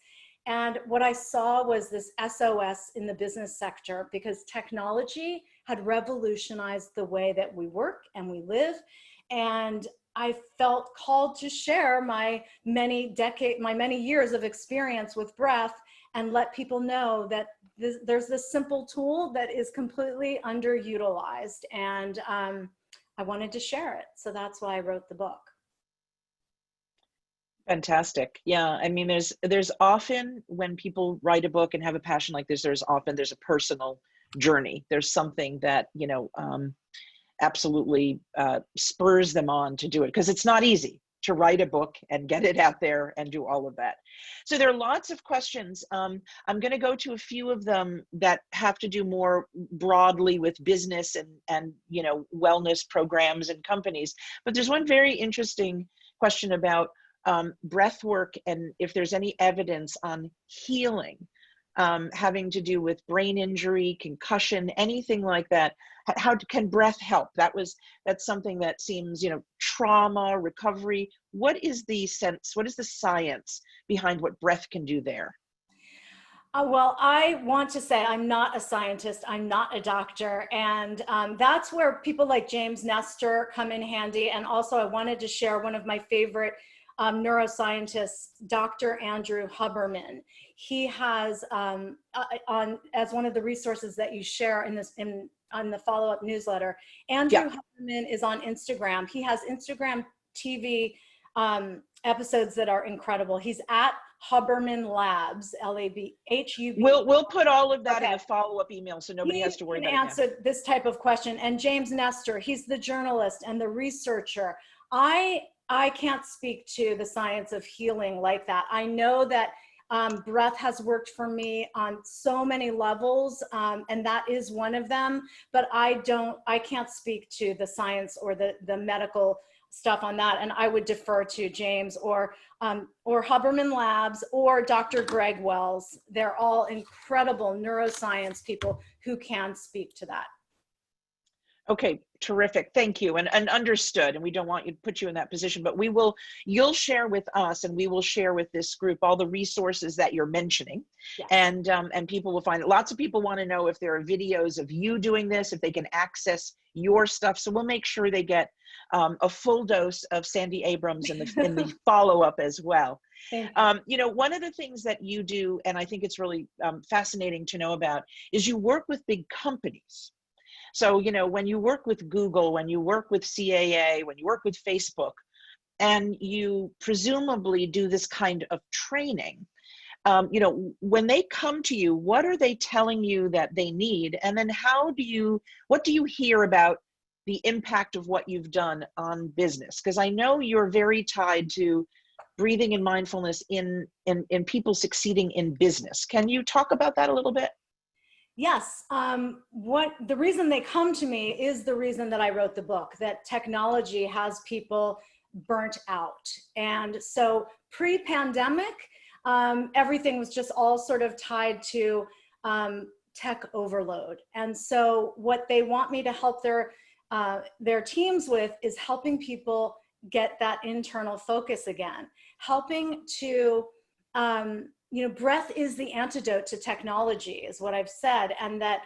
And what I saw was this SOS in the business sector, because technology had revolutionized the way that we work and we live. And I felt called to share my many years of experience with breath and let people know that there's this simple tool that is completely underutilized. And I wanted to share it. So that's why I wrote the book. Fantastic. Yeah. I mean, there's often, when people write a book and have a passion like this, there's a personal journey. There's something that, absolutely spurs them on to do it, because it's not easy to write a book and get it out there and do all of that. So there are lots of questions. I'm going to go to a few of them that have to do more broadly with business and wellness programs and companies. But there's one very interesting question about breath work, and if there's any evidence on healing, having to do with brain injury, concussion, anything like that. How can breath help? That's something that seems, trauma, recovery. What is the science behind what breath can do there? Well, I want to say I'm not a scientist, I'm not a doctor, and that's where people like James Nestor come in handy. And also I wanted to share one of my favorite neuroscientists, Dr. Andrew Huberman. He has as one of the resources that you share on the follow-up newsletter. Andrew Huberman is on Instagram. He has Instagram TV episodes that are incredible. He's at Huberman Labs, LABHUB. We'll put all of that in a follow-up email, so nobody has to worry about it. Answer this type of question. And James Nestor, he's the journalist and the researcher. I can't speak to the science of healing like that. I know that breath has worked for me on so many levels, and that is one of them, but I can't speak to the science or the medical stuff on that. And I would defer to James or Huberman Labs or Dr. Greg Wells. They're all incredible neuroscience people who can speak to that. Okay, terrific. Thank you. And understood. And we don't want you to put you in that position, but you'll share with us and we will share with this group all the resources that you're mentioning. Yes. And people will find it. Lots of people want to know if there are videos of you doing this, if they can access your stuff. So we'll make sure they get a full dose of Sandy Abrams in the follow-up as well. Thank you. You know, one of the things that you do, and I think it's really fascinating to know about, is you work with big companies. So, you know, when you work with Google, when you work with CAA, when you work with Facebook, and you presumably do this kind of training, you know, when they come to you, what are they telling you that they need? And then what do you hear about the impact of what you've done on business? Because I know you're very tied to breathing and mindfulness in people succeeding in business. Can you talk about that a little bit? Yes. The reason they come to me is the reason that I wrote the book, that technology has people burnt out. And so pre-pandemic, everything was just all sort of tied to tech overload. And so what they want me to help their teams with is helping people get that internal focus again, helping to, you know, breath is the antidote to technology, is what I've said. And that,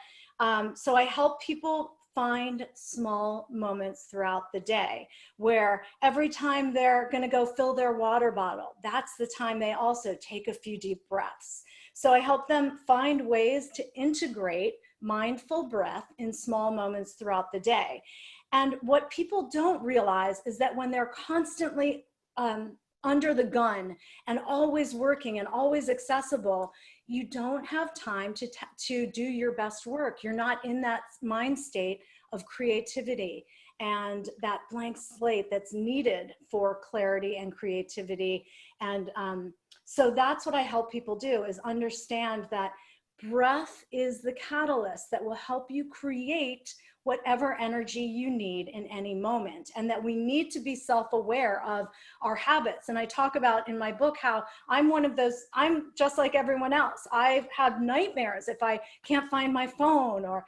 so I help people find small moments throughout the day where every time they're going to go fill their water bottle, that's the time they also take a few deep breaths. So I help them find ways to integrate mindful breath in small moments throughout the day. And what people don't realize is that when they're constantly under the gun and always working and always accessible, you don't have time to do your best work. You're not in that mind state of creativity and that blank slate that's needed for clarity and creativity. And so that's what I help people do, is understand that breath is the catalyst that will help you create whatever energy you need in any moment, and that we need to be self-aware of our habits. And I talk about in my book how I'm one of those, I'm just like everyone else. I've had nightmares if I can't find my phone, or,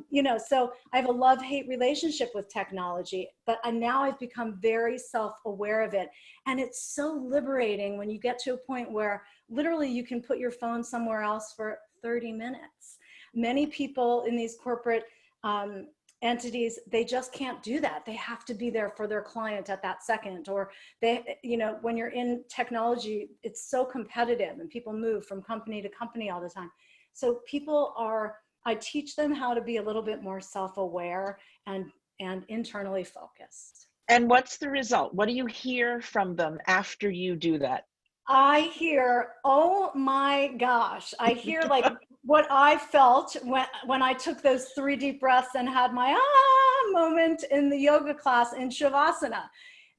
you know, so I have a love-hate relationship with technology, but now I've become very self-aware of it. And it's so liberating when you get to a point where literally you can put your phone somewhere else for 30 minutes. Many people in these corporate entities, they just can't do that. They have to be there for their client at that second. Or they, you know, when you're in technology, it's so competitive and people move from company to company all the time. So I teach them how to be a little bit more self-aware and internally focused. And what's the result? What do you hear from them after you do that? I hear, oh my gosh, I hear like what I felt when I took those 3 deep breaths and had my moment in the yoga class in Shavasana.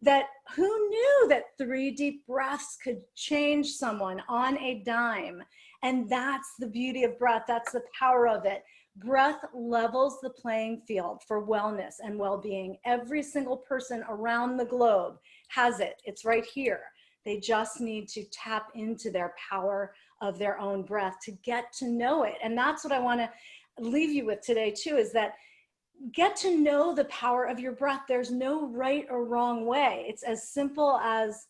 That who knew that 3 deep breaths could change someone on a dime? And that's the beauty of breath. That's the power of it. Breath levels the playing field for wellness and well-being. Every single person around the globe has it. It's right here. They just need to tap into their power of their own breath to get to know it. And that's what I want to leave you with today too, is that get to know the power of your breath. There's no right or wrong way. It's as simple as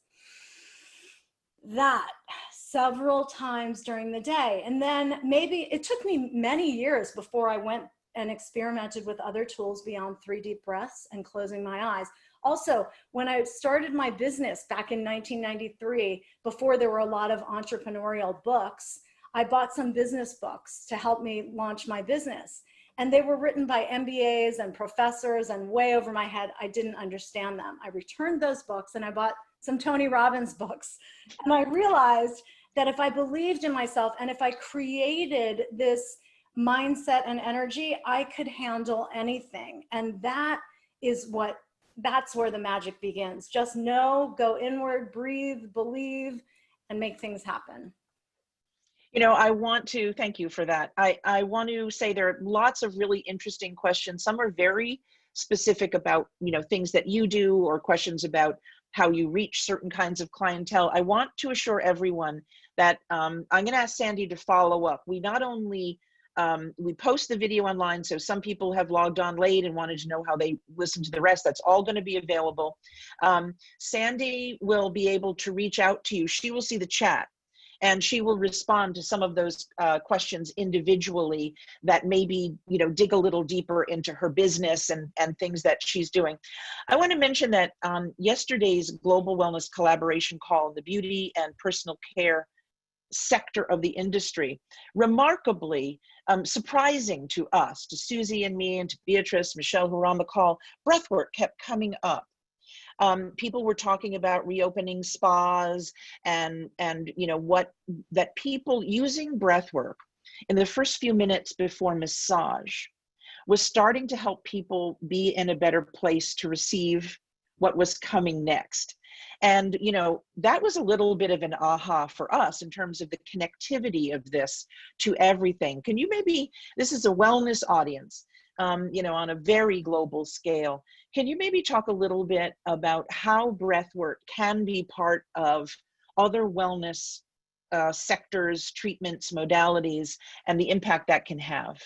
that several times during the day. And then maybe it took me many years before I went and experimented with other tools beyond 3 deep breaths and closing my eyes. Also, when I started my business back in 1993, before there were a lot of entrepreneurial books, I bought some business books to help me launch my business. And they were written by MBAs and professors and way over my head. I didn't understand them. I returned those books and I bought some Tony Robbins books. And I realized that if I believed in myself and if I created this mindset and energy, I could handle anything. And that's where the magic begins. Just know, go inward, breathe, believe, and make things happen. You know, I want to thank you for that. I want to say there are lots of really interesting questions. Some are very specific about, you know, things that you do or questions about how you reach certain kinds of clientele. I want to assure everyone that I'm going to ask Sandy to follow up. We not only we post the video online, so some people have logged on late and wanted to know how they listen to the rest. That's all going to be available. Sandy will be able to reach out to you. She will see the chat, and she will respond to some of those questions individually that maybe, dig a little deeper into her business and things that she's doing. I want to mention that yesterday's Global Wellness Collaboration Call in the beauty and personal care sector of the industry, remarkably surprising to us, to Susie and me and to Beatrice, Michelle, who were on the call, breathwork kept coming up. People were talking about reopening spas and what that people using breath work in the first few minutes before massage was starting to help people be in a better place to receive what was coming next. And that was a little bit of an aha for us in terms of the connectivity of this to everything. Can you maybe, this is a wellness audience, on a very global scale. Can you maybe talk a little bit about how breathwork can be part of other wellness sectors, treatments, modalities, and the impact that can have?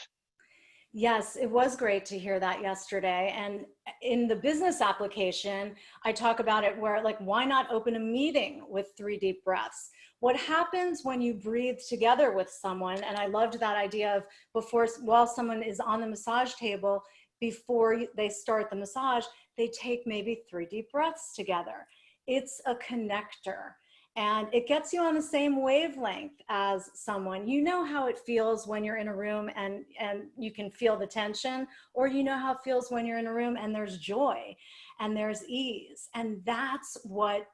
Yes, it was great to hear that yesterday. And in the business application, I talk about it where, like, why not open a meeting with 3 deep breaths? What happens when you breathe together with someone? And I loved that idea of while someone is on the massage table, before they start the massage, they take maybe 3 deep breaths together. It's a connector. And it gets you on the same wavelength as someone. You know how it feels when you're in a room and you can feel the tension, or you know how it feels when you're in a room and there's joy and there's ease. And that's what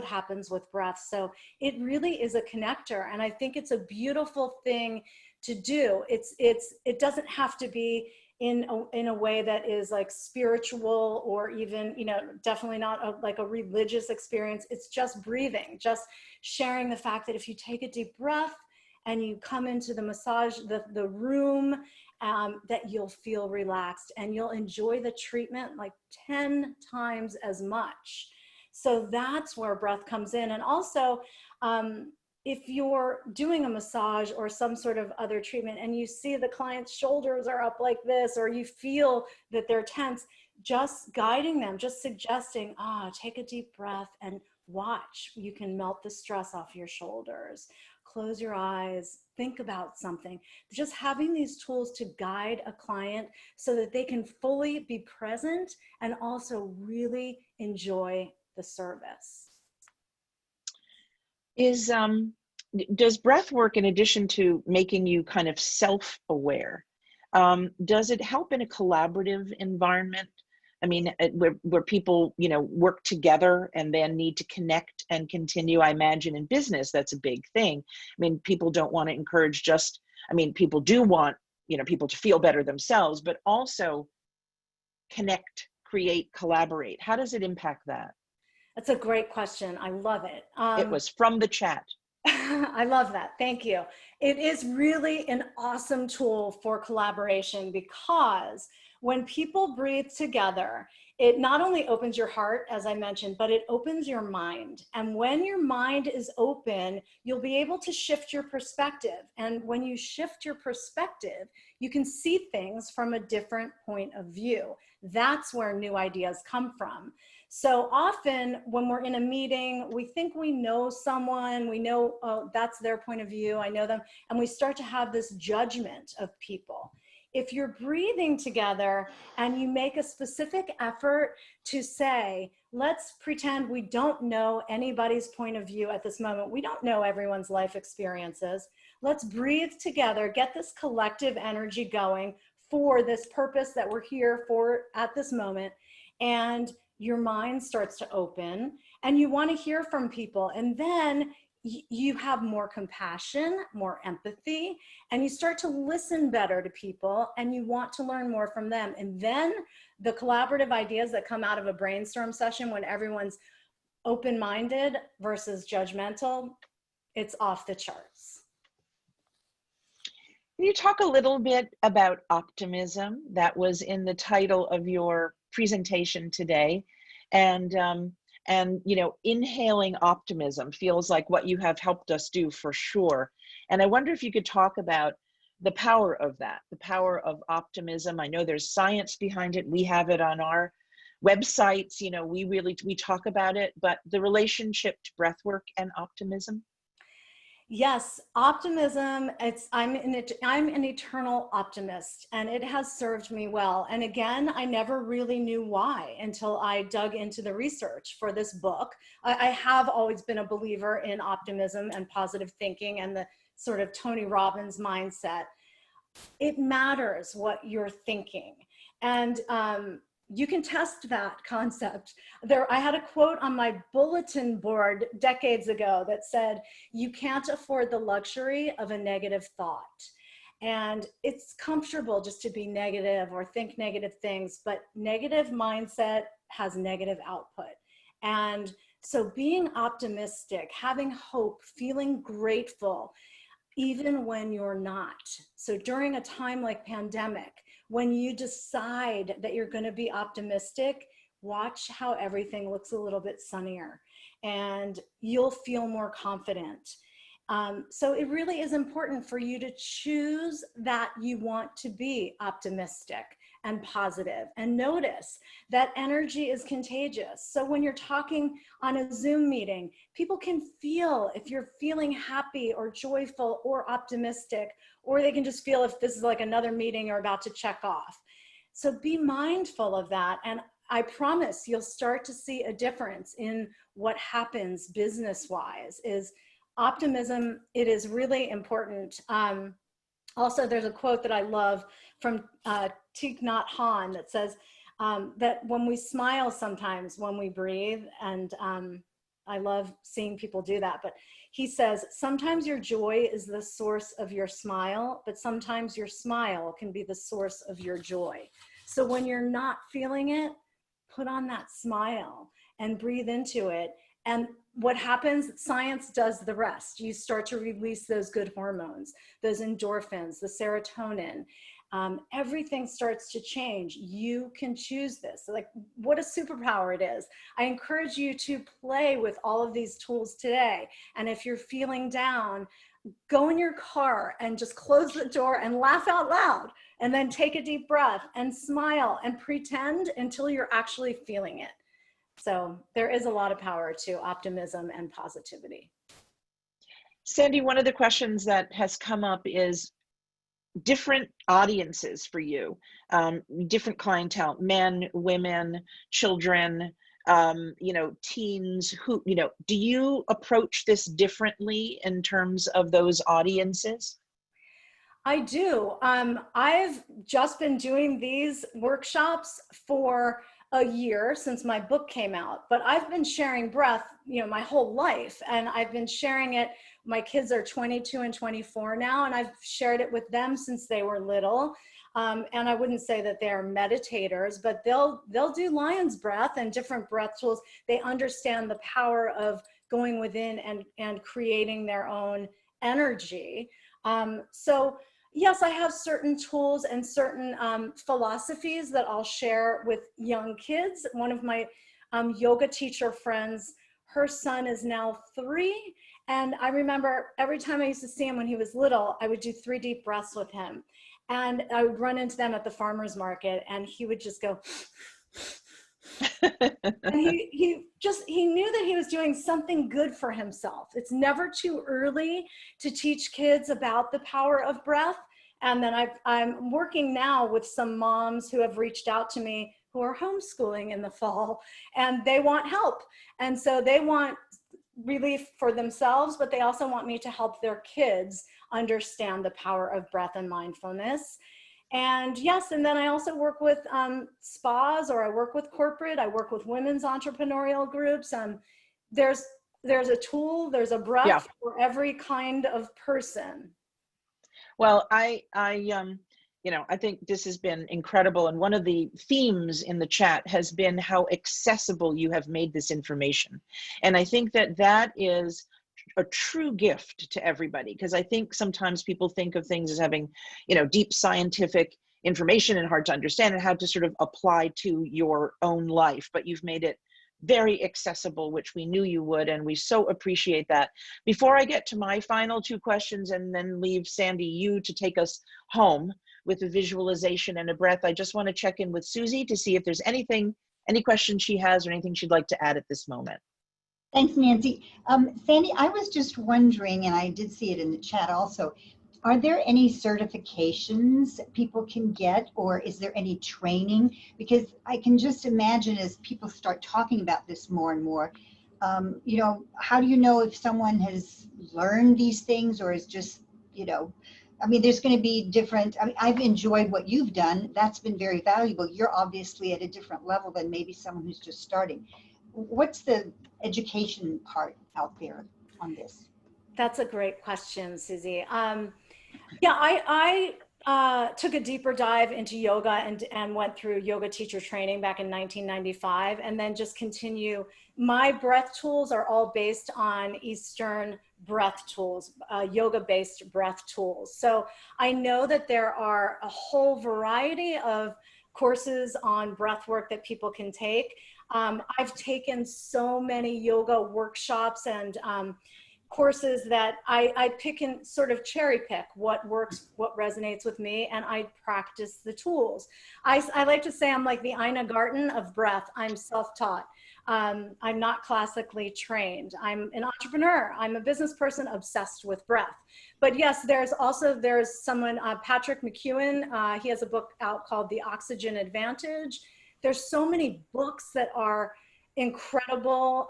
happens with breath. So it really is a connector. And I think it's a beautiful thing to do. It doesn't have to be in a way that is like spiritual or even, definitely not like a religious experience. It's just breathing, just sharing the fact that if you take a deep breath and you come into the massage, the room, that you'll feel relaxed and you'll enjoy the treatment like 10 times as much. So that's where breath comes in. And also, if you're doing a massage or some sort of other treatment and you see the client's shoulders are up like this, or you feel that they're tense, just guiding them, just suggesting, take a deep breath and watch. You can melt the stress off your shoulders. Close your eyes, think about something. Just having these tools to guide a client so that they can fully be present and also really enjoy the service. Does breath work, in addition to making you kind of self-aware, does it help in a collaborative environment? I mean, where people, work together and then need to connect and continue. I imagine in business, that's a big thing. I mean, people don't want to encourage people do want, people to feel better themselves, but also connect, create, collaborate. How does it impact that? That's a great question. I love it. It was from the chat. I love that. Thank you. It is really an awesome tool for collaboration, because when people breathe together, it not only opens your heart, as I mentioned, but it opens your mind. And when your mind is open, you'll be able to shift your perspective. And when you shift your perspective, you can see things from a different point of view. That's where new ideas come from. So often when we're in a meeting, we think we know someone, we know, oh, that's their point of view, I know them, and we start to have this judgment of people. If you're breathing together and you make a specific effort to say, let's pretend we don't know anybody's point of view at this moment. We don't know everyone's life experiences. Let's breathe together, get this collective energy going for this purpose that we're here for at this moment. And your mind starts to open and you want to hear from people. And then you have more compassion, more empathy, and you start to listen better to people and you want to learn more from them. And then the collaborative ideas that come out of a brainstorm session when everyone's open-minded versus judgmental, it's off the charts. Can you talk a little bit about optimism? That was in the title of your presentation today. And inhaling optimism feels like what you have helped us do for sure. And I wonder if you could talk about the power of that, the power of optimism. I know there's science behind it. We have it on our websites. You know, we talk about it, but the relationship to breathwork and optimism. Yes, optimism. I'm an eternal optimist, and it has served me well. And again, I never really knew why until I dug into the research for this book. I have always been a believer in optimism and positive thinking and the sort of Tony Robbins mindset. It matters what you're thinking, and you can test that concept. I had a quote on my bulletin board decades ago that said, "You can't afford the luxury of a negative thought." And it's comfortable just to be negative or think negative things, but negative mindset has negative output. And so being optimistic, having hope, feeling grateful, even when you're not. So during a time like pandemic, when you decide that you're going to be optimistic, watch how everything looks a little bit sunnier and you'll feel more confident. So it really is important for you to choose that you want to be optimistic and positive, and notice that energy is contagious. So when you're talking on a Zoom meeting, people can feel if you're feeling happy or joyful or optimistic, or they can just feel if this is like another meeting you're about to check off. So be mindful of that. And I promise you'll start to see a difference in what happens business-wise. Is optimism, it is really important. Also, there's a quote that I love from Thich Nhat Hanh that says that when we smile sometimes, when we breathe, and I love seeing people do that, but he says, sometimes your joy is the source of your smile, but sometimes your smile can be the source of your joy. So when you're not feeling it, put on that smile and breathe into it. And what happens, science does the rest. You start to release those good hormones, those endorphins, the serotonin. Everything starts to change. You can choose this. Like, what a superpower it is. I encourage you to play with all of these tools today. And if you're feeling down, go in your car and just close the door and laugh out loud, and then take a deep breath and smile and pretend until you're actually feeling it. So there is a lot of power to optimism and positivity. Sandy, one of the questions that has come up is different audiences for you, different clientele, men, women, children, teens, who, do you approach this differently in terms of those audiences? I do. I've just been doing these workshops for a year since my book came out, but I've been sharing breath, my whole life, and I've been sharing it. My kids are 22 and 24 now, and I've shared it with them since they were little. And I wouldn't say that they're meditators, but they'll do lion's breath and different breath tools. They understand the power of going within and creating their own energy. So yes, I have certain tools and certain philosophies that I'll share with young kids. One of my yoga teacher friends, her son is now 3. And I remember every time I used to see him when he was little, I would do 3 deep breaths with him. And I would run into them at the farmer's market, and he would just go, and he knew that he was doing something good for himself. It's never too early to teach kids about the power of breath. And then I'm working now with some moms who have reached out to me who are homeschooling in the fall, and they want help. And so they want relief for themselves, but they also want me to help their kids understand the power of breath and mindfulness. And yes, and then I also work with spas, or I work with corporate, I work with women's entrepreneurial groups. There's a tool, there's a breath for every kind of person. Well, I think this has been incredible. And one of the themes in the chat has been how accessible you have made this information. And I think that is a true gift to everybody, because I think sometimes people think of things as having, deep scientific information and hard to understand and how to sort of apply to your own life, but you've made it very accessible, which we knew you would, and we so appreciate that. Before I get to my final two questions and then leave Sandy, you to take us home with a visualization and a breath, I just want to check in with Susie to see if there's anything, any questions she has or anything she'd like to add at this moment. Thanks, Nancy. Sandy, I was just wondering, and I did see it in the chat also, are there any certifications people can get, or is there any training? Because I can just imagine as people start talking about this more and more, you know, how do you know if someone has learned these things or is just, you know, I mean, there's going to be different, I mean, I've enjoyed what you've done. That's been very valuable. You're obviously at a different level than maybe someone who's just starting. What's the education part out there on this? That's a great question, Susie. Yeah, I took a deeper dive into yoga and went through yoga teacher training back in 1995, and then just continue. My breath tools are all based on Eastern breath tools, yoga-based breath tools. So I know that there are a whole variety of courses on breath work that people can take. I've taken so many yoga workshops and courses that I pick and sort of cherry pick what works, what resonates with me, and I practice the tools. I like to say I'm like the Ina Garten of breath. I'm self-taught. I'm not classically trained. I'm an entrepreneur. I'm a business person obsessed with breath. But yes, there's someone, Patrick McEwen, he has a book out called The Oxygen Advantage. There's so many books that are incredible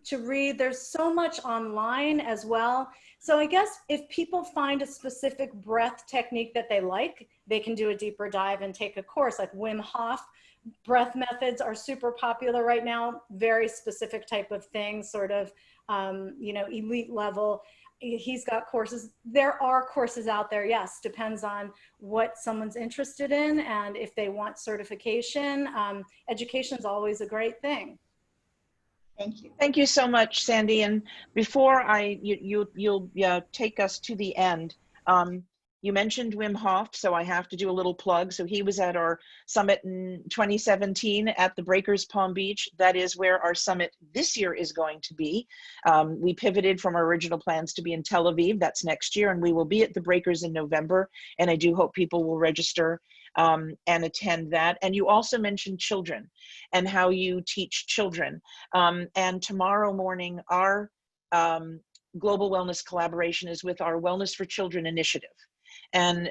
to read. There's so much online as well. So I guess if people find a specific breath technique that they like, they can do a deeper dive and take a course. Like Wim Hof breath methods are super popular right now, very specific type of thing, sort of, you know, elite level. He's got courses. There are courses out there, yes, depends on what someone's interested in and if they want certification. Education is always a great thing. Thank you. Thank you so much, Sandy. And before you'll take us to the end, you mentioned Wim Hof, so I have to do a little plug. So he was at our summit in 2017 at the Breakers Palm Beach. That is where our summit this year is going to be. We pivoted from our original plans to be in Tel Aviv. That's next year, and we will be at the Breakers in November. And I do hope people will register and attend that. And you also mentioned children and how you teach children. And tomorrow morning, our global wellness collaboration is with our Wellness for Children initiative. And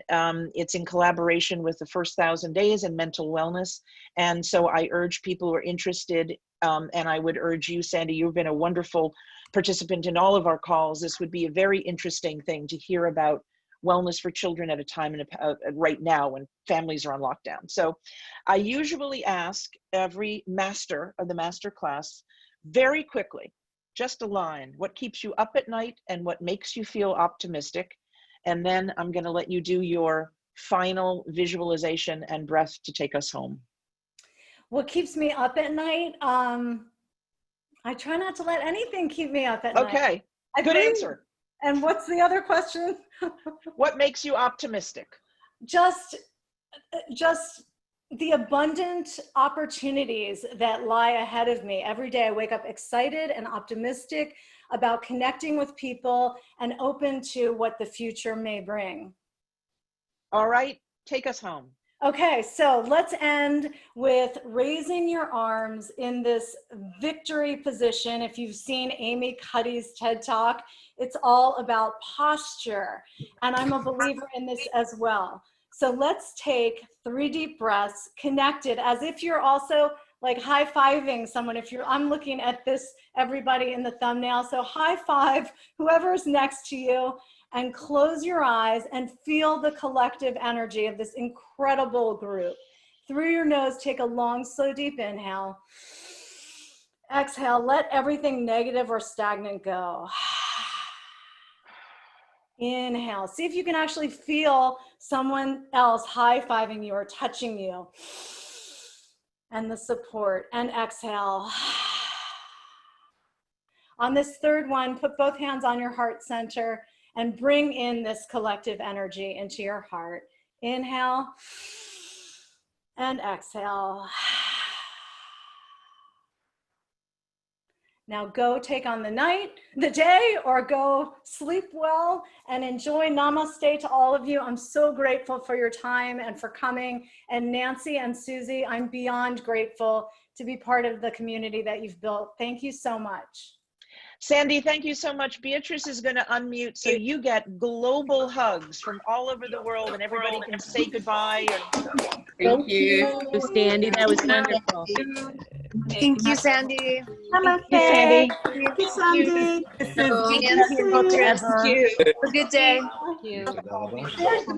it's in collaboration with the First 1,000 Days and Mental Wellness. And so I urge people who are interested, and I would urge you, Sandy, you've been a wonderful participant in all of our calls. This would be a very interesting thing to hear about wellness for children at a time right now when families are on lockdown. So I usually ask every master of the master class very quickly, just a line, what keeps you up at night and what makes you feel optimistic. And then I'm going to let you do your final visualization and breath to take us home. What keeps me up at night? I try not to let anything keep me up at night. Okay, good answer. And what's the other question? What makes you optimistic? Just the abundant opportunities that lie ahead of me. Every day I wake up excited and optimistic about connecting with people and open to what the future may bring. All right, take us home. Okay, so let's end with raising your arms in this victory position. If you've seen Amy Cuddy's TED Talk, it's all about posture. And I'm a believer in this as well. So let's take 3 deep breaths, connected, as if you're also like high-fiving someone. I'm looking at this, everybody in the thumbnail. So high five whoever's next to you, and close your eyes and feel the collective energy of this incredible group. Through your nose, take a long, slow, deep inhale. Exhale, let everything negative or stagnant go. Inhale. See if you can actually feel someone else high-fiving you or touching you. And the support. And exhale. On this third one, put both hands on your heart center and bring in this collective energy into your heart. Inhale and exhale. Now go take on the day, or go sleep well and enjoy. Namaste to all of you. I'm so grateful for your time and for coming. And Nancy and Susie, I'm beyond grateful to be part of the community that you've built. Thank you so much. Sandy, thank you so much. Beatrice is going to unmute so you get global hugs from all over the world and everybody can say goodbye. Thank you, Sandy. That was wonderful. Thank you, Sandy. Namaste. Sandy. Thank you, Sandy. This is Nancy and Beatrice. Have a good day. Thank you.